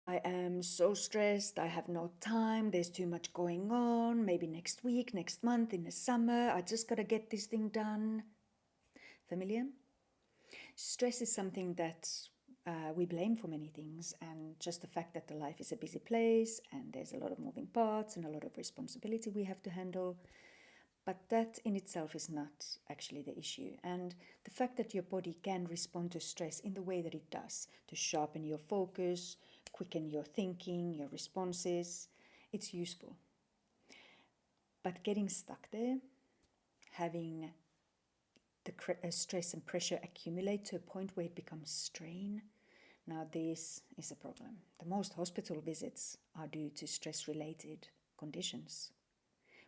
I am so stressed, I have no time, there's too much going on, maybe next week, next month, in the summer, I just gotta get this thing done. Familiar? Stress is something that we blame for many things, and just the fact that the life is a busy place and there's a lot of moving parts and a lot of responsibility we have to handle. But that in itself is not actually the issue. And the fact that your body can respond to stress in the way that it does, to sharpen your focus, quicken your thinking, your responses, it's useful. But getting stuck there, having the stress and pressure accumulate to a point where it becomes strain, now this is a problem. The most hospital visits are due to stress-related conditions.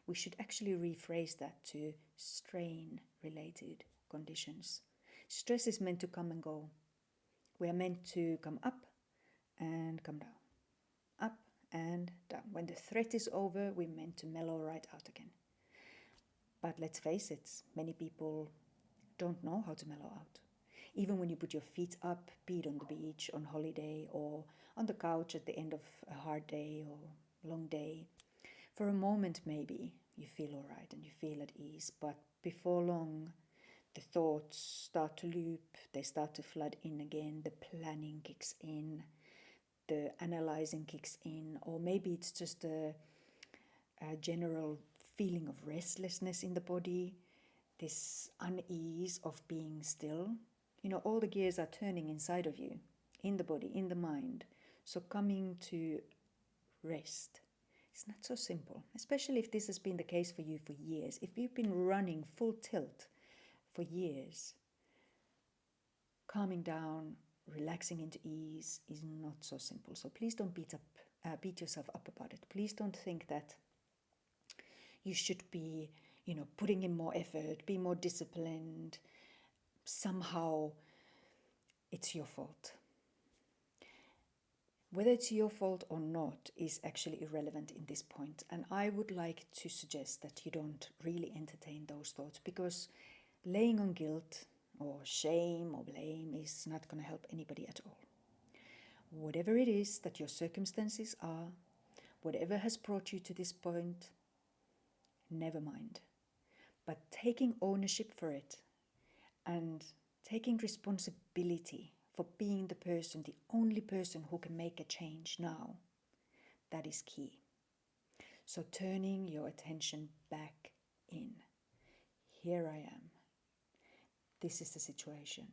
We should actually rephrase that to strain-related conditions. Stress is meant to come and go. We are meant to come up and come down. Up and down. When the threat is over, we're meant to mellow right out again. But let's face it, many people don't know how to mellow out. Even when you put your feet up, be it on the beach, on holiday, or on the couch at the end of a hard day or long day, for a moment maybe you feel all right and you feel at ease, but before long the thoughts start to loop, they start to flood in again, the planning kicks in, the analyzing kicks in, or maybe it's just a general feeling of restlessness in the body, this unease of being still. You know, all the gears are turning inside of you, in the body, in the mind. So coming to rest, it's not so simple, especially if this has been the case for you for years. If you've been running full tilt for years, calming down, relaxing into ease is not so simple. So please don't beat yourself up about it. Please don't think that you should be, putting in more effort, be more disciplined. Somehow it's your fault. Whether it's your fault or not is actually irrelevant in this point. And I would like to suggest that you don't really entertain those thoughts, because laying on guilt or shame or blame is not going to help anybody at all. Whatever it is that your circumstances are, whatever has brought you to this point, never mind. But taking ownership for it and taking responsibility for being the person, the only person who can make a change now, that is key. So turning your attention back in. Here I am. This is the situation.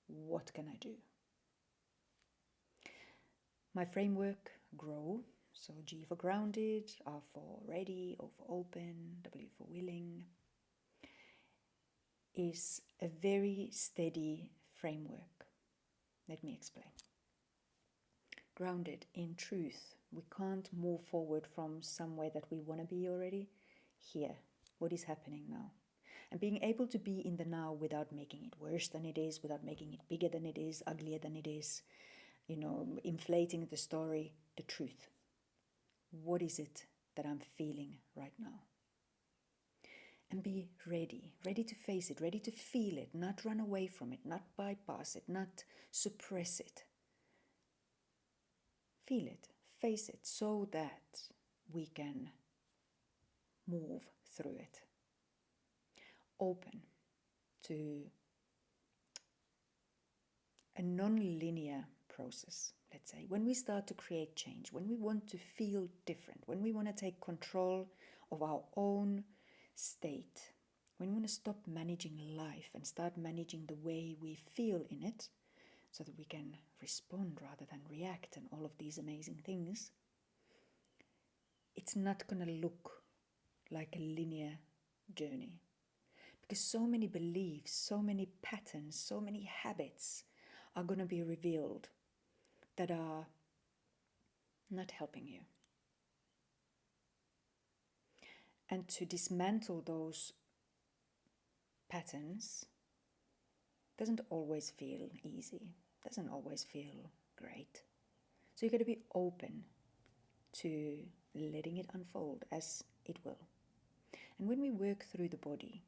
What can I do? My framework, GROW, so G for grounded, R for ready, O for open, W for willing, is a very steady framework. Let me explain. Grounded in truth. We can't move forward from somewhere that we want to be already. Here, what is happening now? And being able to be in the now without making it worse than it is, without making it bigger than it is, uglier than it is, inflating the story, the truth. What is it that I'm feeling right now? And be ready to face it, ready to feel it, not run away from it, not bypass it, not suppress it. Feel it, face it, so that we can move through it. Open to a non-linear process, let's say. When we start to create change, when we want to feel different, when we want to take control of our own state, when we want to stop managing life and start managing the way we feel in it, so that we can respond rather than react and all of these amazing things, it's not going to look like a linear journey. Because so many beliefs, so many patterns, so many habits are going to be revealed that are not helping you. And to dismantle those patterns doesn't always feel easy, doesn't always feel great. So you got to be open to letting it unfold as it will. And when we work through the body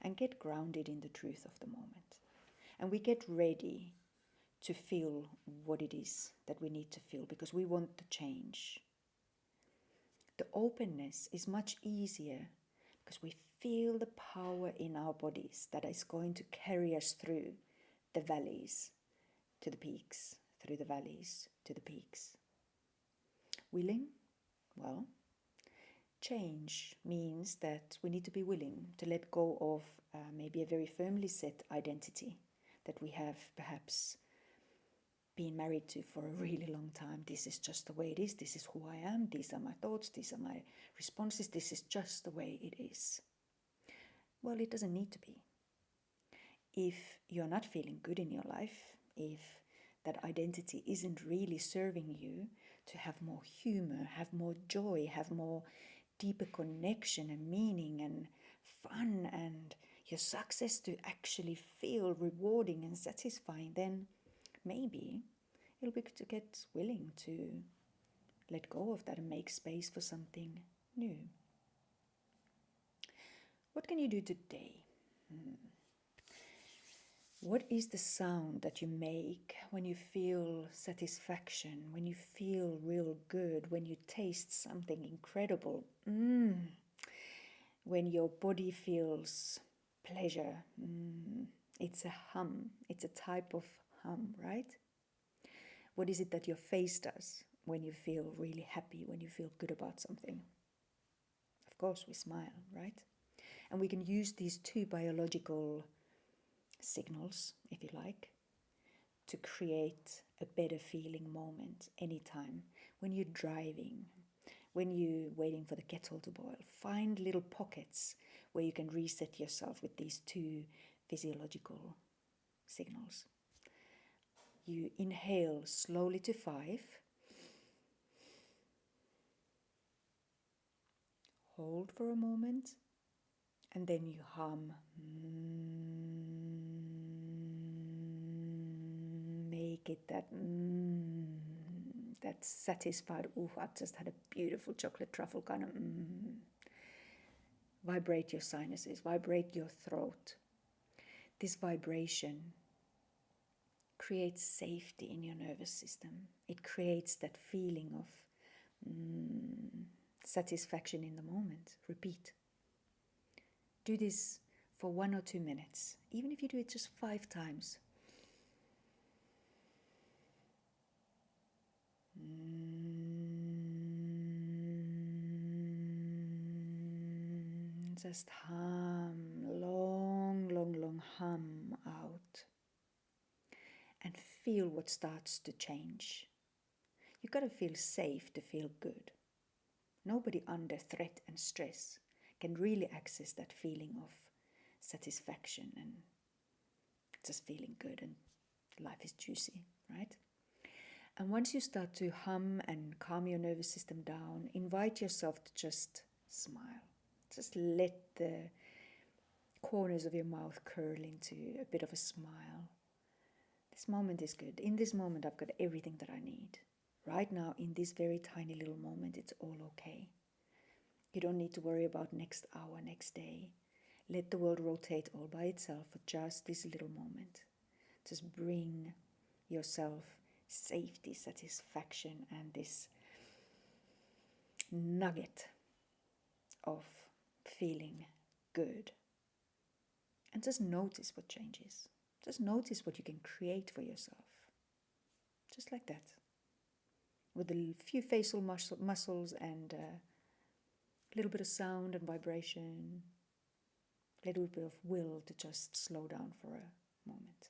and get grounded in the truth of the moment, and we get ready to feel what it is that we need to feel because we want to change. The openness is much easier because we feel the power in our bodies that is going to carry us through the valleys to the peaks, through the valleys to the peaks. Willing? Well, change means that we need to be willing to let go of maybe a very firmly set identity that we have perhaps been married to for a really long time. This is just the way it is. This is who I am. These are my thoughts. These are my responses. This is just the way it is. Well, it doesn't need to be. If you're not feeling good in your life, if that identity isn't really serving you to have more humor, have more joy, have more deeper connection and meaning and fun, and your success to actually feel rewarding and satisfying, then maybe it'll be good to get willing to let go of that and make space for something new. What can you do today? What is the sound that you make when you feel satisfaction, when you feel real good, when you taste something incredible? When your body feels pleasure. It's a hum. It's a type of hum, right? What is it that your face does when you feel really happy, when you feel good about something? Of course, we smile, right? And we can use these two biological signals, if you like, to create a better feeling moment anytime. When you're driving, when you're waiting for the kettle to boil, find little pockets where you can reset yourself with these two physiological signals. You inhale slowly to 5, hold for a moment, and then you hum. Make it that satisfied, I've just had a beautiful chocolate truffle kind of Vibrate your sinuses, vibrate your throat. This vibration creates safety in your nervous system. It creates that feeling of satisfaction in the moment. Repeat. Do this for 1 or 2 minutes, even if you do it just 5 times. Just hum, long hum out. And feel what starts to change. You've got to feel safe to feel good. Nobody under threat and stress can really access that feeling of satisfaction and just feeling good and life is juicy, right? And once you start to hum and calm your nervous system down, invite yourself to just smile. Just let the corners of your mouth curl into a bit of a smile. This moment is good. In this moment, I've got everything that I need. Right now, in this very tiny little moment, it's all okay. You don't need to worry about next hour, next day. Let the world rotate all by itself for just this little moment. Just bring yourself safety, satisfaction, and this nugget of feeling good. And just notice what changes. Just notice what you can create for yourself. Just like that. With a few facial muscles and a little bit of sound and vibration. A little bit of will to just slow down for a moment.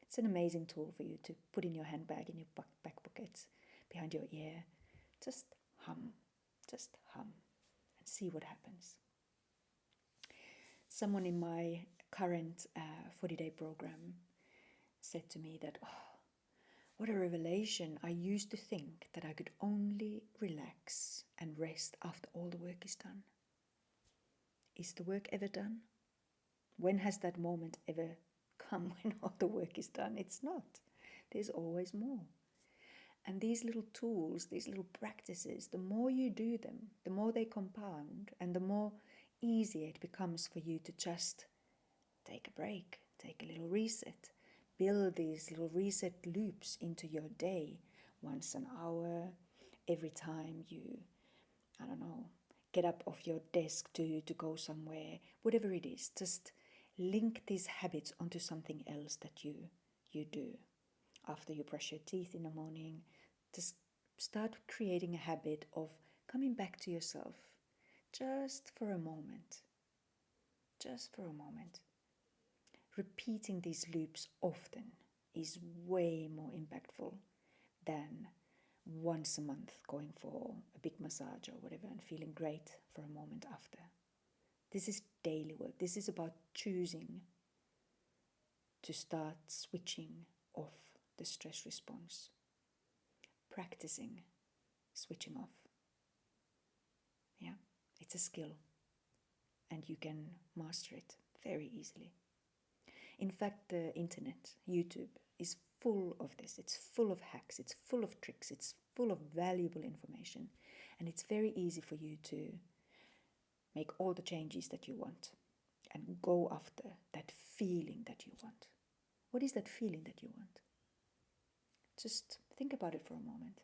It's an amazing tool for you to put in your handbag, in your back pockets, behind your ear. Just hum, and see what happens. Someone in my current 40-day program said to me that, what a revelation. I used to think that I could only relax and rest after all the work is done. Is the work ever done? When has that moment ever come when all the work is done? It's not. There's always more. And these little tools, these little practices, the more you do them, the more they compound and the more easier it becomes for you to just take a break, take a little reset, build these little reset loops into your day, once an hour, every time you, I don't know, get up off your desk to go somewhere, whatever it is. Just link these habits onto something else that you do. After you brush your teeth in the morning, just start creating a habit of coming back to yourself just for a moment. Just for a moment. Repeating these loops often is way more impactful than once a month going for a big massage or whatever and feeling great for a moment after. This is daily work. This is about choosing to start switching off the stress response, practicing switching off. Yeah, it's a skill and you can master it very easily. In fact, the internet, YouTube, is full of this. It's full of hacks, it's full of tricks, it's full of valuable information, and it's very easy for you to make all the changes that you want and go after that feeling that you want. What is that feeling that you want? Just think about it for a moment.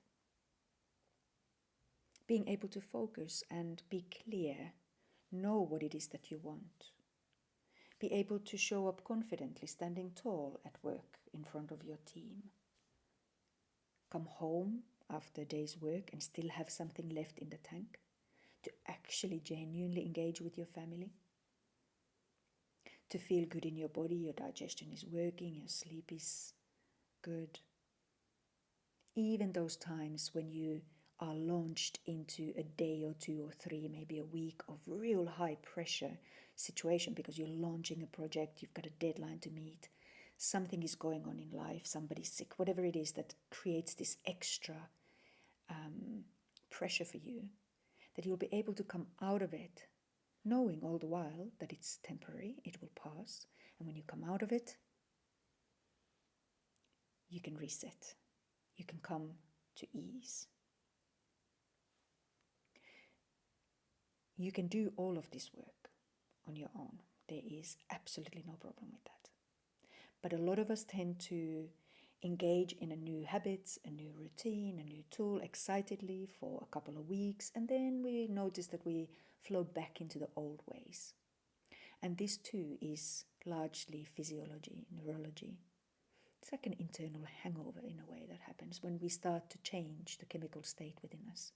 Being able to focus and be clear, know what it is that you want. Be able to show up confidently, standing tall at work in front of your team. Come home after a day's work and still have something left in the tank. To actually genuinely engage with your family. To feel good in your body, your digestion is working, your sleep is good. Even those times when you are launched into a day or two or three, maybe a week of real high pressure situation because you're launching a project, you've got a deadline to meet, something is going on in life, somebody's sick, whatever it is that creates this extra pressure for you, that you'll be able to come out of it knowing all the while that it's temporary, it will pass, and when you come out of it, you can reset, you can come to ease. You can do all of this work on your own. There is absolutely no problem with that. But a lot of us tend to engage in a new habit, a new routine, a new tool excitedly for a couple of weeks, and then we notice that we flow back into the old ways. And this too is largely physiology, neurology. It's like an internal hangover in a way that happens when we start to change the chemical state within us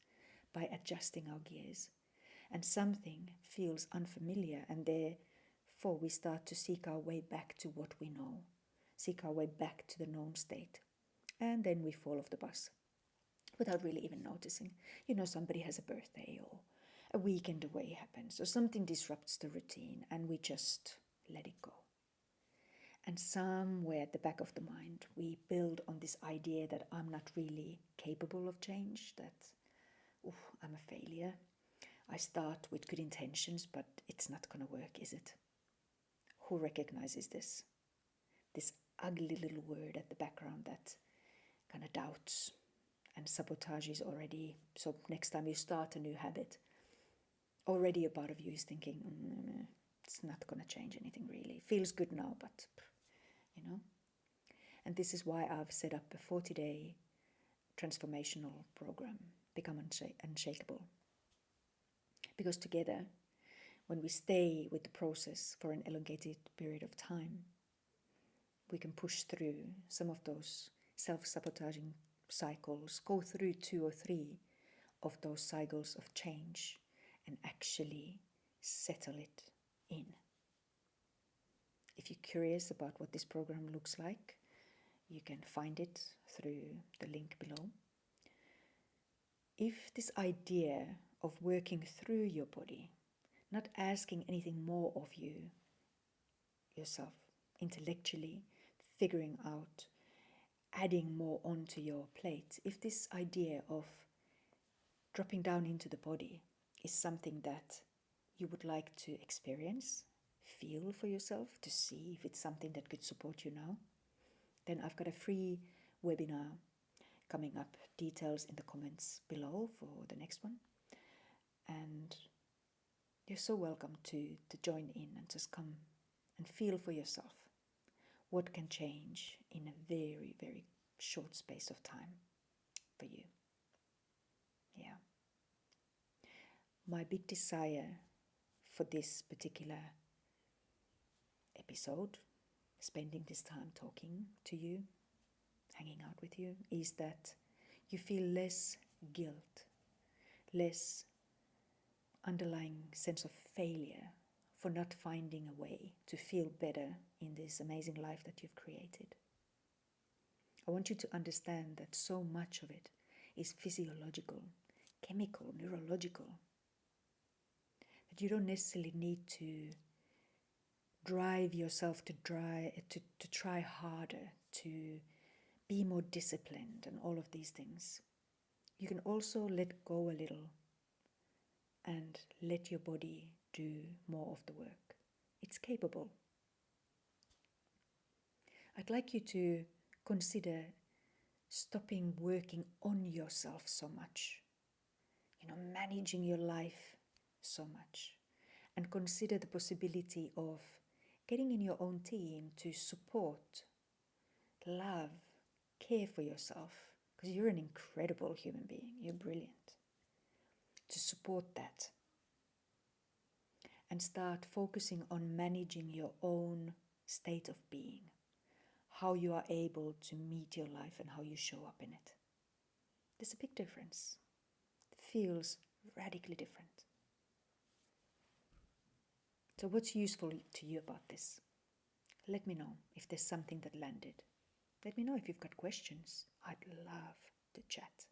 by adjusting our gears. And something feels unfamiliar, and therefore we start to seek our way back to what we know, seek our way back to the known state. And then we fall off the bus without really even noticing. You know, somebody has a birthday or a weekend away happens or something disrupts the routine and we just let it go. And somewhere at the back of the mind, we build on this idea that I'm not really capable of change, that I'm a failure. I start with good intentions, but it's not going to work, is it? Who recognizes this? This ugly little word at the background that kind of doubts and sabotages already. So next time you start a new habit, already a part of you is thinking, it's not going to change anything really. Feels good now, but, you know. And this is why I've set up a 40-day transformational program, Become Unshakable. Because together, when we stay with the process for an elongated period of time, we can push through some of those self-sabotaging cycles, go through 2 or 3 of those cycles of change and actually settle it in. If you're curious about what this program looks like, you can find it through the link below. If this idea of working through your body, not asking anything more of you, yourself, intellectually, figuring out, adding more onto your plate, if this idea of dropping down into the body is something that you would like to experience, feel for yourself, to see if it's something that could support you now, then I've got a free webinar coming up, details in the comments below for the next one. And you're so welcome to join in and just come and feel for yourself what can change in a very, very short space of time for you. Yeah. My big desire for this particular episode, spending this time talking to you, hanging out with you, is that you feel less guilt, less underlying sense of failure for not finding a way to feel better in this amazing life that you've created. I want you to understand that so much of it is physiological, chemical, neurological, that you don't necessarily need to drive yourself to try harder, to be more disciplined and all of these things. You can also let go a little and let your body do more of the work. It's capable. I'd like you to consider stopping working on yourself so much, managing your life so much, and consider the possibility of getting in your own team to support, love, care for yourself, because you're an incredible human being. You're brilliant. To support that and start focusing on managing your own state of being, how you are able to meet your life and how you show up in it. There's a big difference. It feels radically different. So what's useful to you about this? Let me know if there's something that landed. Let me know if you've got questions. I'd love to chat.